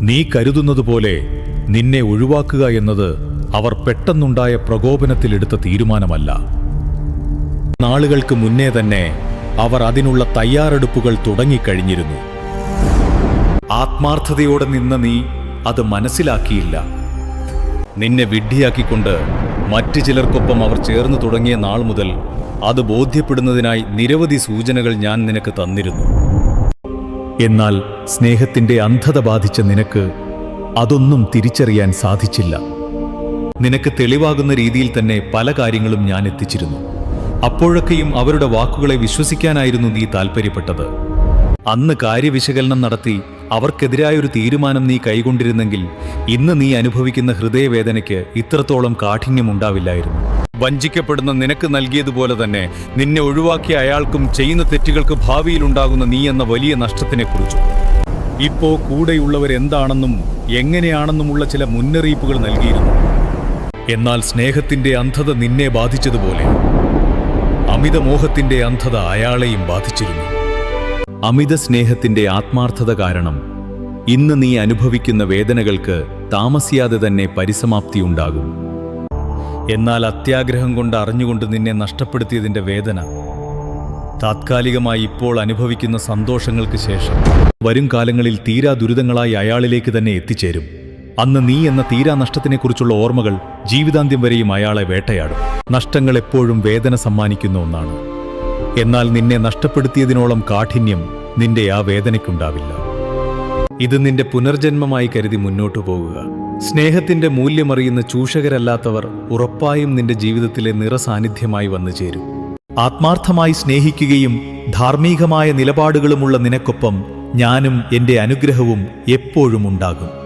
നീ കരുതുന്നതുപോലെ നിന്നെ ഒഴിവാക്കുക എന്നത് അവർ പെട്ടെന്നുണ്ടായ പ്രകോപനത്തിലെടുത്ത തീരുമാനമല്ല. നാളുകൾക്ക് മുന്നേ തന്നെ അവർ അതിനുള്ള തയ്യാറെടുപ്പുകൾ തുടങ്ങിക്കഴിഞ്ഞിരുന്നു. ആത്മാർത്ഥതയോടെ നിന്ന നീ അത് മനസ്സിലാക്കിയില്ല. നിന്നെ വിഡ്ഢിയാക്കിക്കൊണ്ട് മറ്റു ചിലർക്കൊപ്പം അവർ ചേർന്നു തുടങ്ങിയ നാൾ മുതൽ അത് ബോധ്യപ്പെടുന്നതിനായി നിരവധി സൂചനകൾ ഞാൻ നിനക്ക് തന്നിരുന്നു. എന്നാൽ സ്നേഹത്തിന്റെ അന്ധത ബാധിച്ച നിനക്ക് അതൊന്നും തിരിച്ചറിയാൻ സാധിച്ചില്ല. നിനക്ക് തെളിവാകുന്ന രീതിയിൽ തന്നെ പല കാര്യങ്ങളും ഞാൻ എത്തിച്ചിരുന്നു. അപ്പോഴൊക്കെയും അവരുടെ വാക്കുകളെ വിശ്വസിക്കാനായിരുന്നു നീ താൽപ്പര്യപ്പെട്ടത്. അന്ന് കാര്യവിശകലനം നടത്തി അവർക്കെതിരായൊരു തീരുമാനം നീ കൈക്കൊണ്ടിരുന്നെങ്കിൽ ഇന്ന് നീ അനുഭവിക്കുന്ന ഹൃദയവേദനയ്ക്ക് ഇത്രത്തോളം കാഠിന്യമുണ്ടാവില്ലായിരുന്നു. വഞ്ചിക്കപ്പെടുന്ന നിനക്ക് നൽകിയതുപോലെ തന്നെ നിന്നെ ഒഴിവാക്കിയ അയാൾക്കും ചെയ്യുന്ന തെറ്റുകൾക്ക് ഭാവിയിലുണ്ടാകുന്ന നീ എന്ന വലിയ നഷ്ടത്തിനെക്കുറിച്ചും. ഇപ്പോ കൂടെയുള്ളവരെന്താണെന്നും എങ്ങനെയാണെന്നുമുള്ള ചില മുന്നറിയിപ്പുകൾ നൽകിയിരുന്നു. എന്നാൽ സ്നേഹത്തിന്റെ അന്ധത നിന്നെ ബാധിച്ചതുപോലെ അമിതമോഹത്തിന്റെ അന്ധത അയാളെയും ബാധിച്ചിരുന്നു. അമിത സ്നേഹത്തിന്റെ ആത്മാർത്ഥത കാരണം ഇന്ന് നീ അനുഭവിക്കുന്ന വേദനകൾക്ക് താമസിയാതെ തന്നെ പരിസമാപ്തിയുണ്ടാകും. എന്നാൽ അത്യാഗ്രഹം കൊണ്ട് അറിഞ്ഞുകൊണ്ട് നിന്നെ നഷ്ടപ്പെടുത്തിയതിന്റെ വേദന താത്കാലികമായി ഇപ്പോൾ അനുഭവിക്കുന്ന സന്തോഷങ്ങൾക്ക് ശേഷം വരും കാലങ്ങളിൽ തീരാ ദുരിതങ്ങളായി അയാളിലേക്ക് തന്നെ എത്തിച്ചേരും. അന്ന് നീ എന്ന തീരാ നഷ്ടത്തിനെക്കുറിച്ചുള്ള ഓർമ്മകൾ ജീവിതാന്ത്യം വരെയും അയാളെ വേട്ടയാടും. നഷ്ടങ്ങൾ എപ്പോഴും വേദന സമ്മാനിക്കുന്ന ഒന്നാണ്. എന്നാൽ നിന്നെ നഷ്ടപ്പെടുത്തിയതിനോളം കാഠിന്യം നിന്റെ ആ വേദനയ്ക്കുണ്ടാവില്ല. ഇത് നിന്റെ പുനർജന്മമായി കരുതി മുന്നോട്ടു പോകുക. സ്നേഹത്തിന്റെ മൂല്യമറിയുന്ന ചൂഷകരല്ലാത്തവർ ഉറപ്പായും നിന്റെ ജീവിതത്തിലെ നിറസാന്നിധ്യമായി വന്നു ചേരും. ആത്മാർത്ഥമായി സ്നേഹിക്കുകയും ധാർമ്മികമായ നിലപാടുകളുമുള്ള നിനക്കൊപ്പം ഞാനും എന്റെ അനുഗ്രഹവും എപ്പോഴും ഉണ്ടാകും.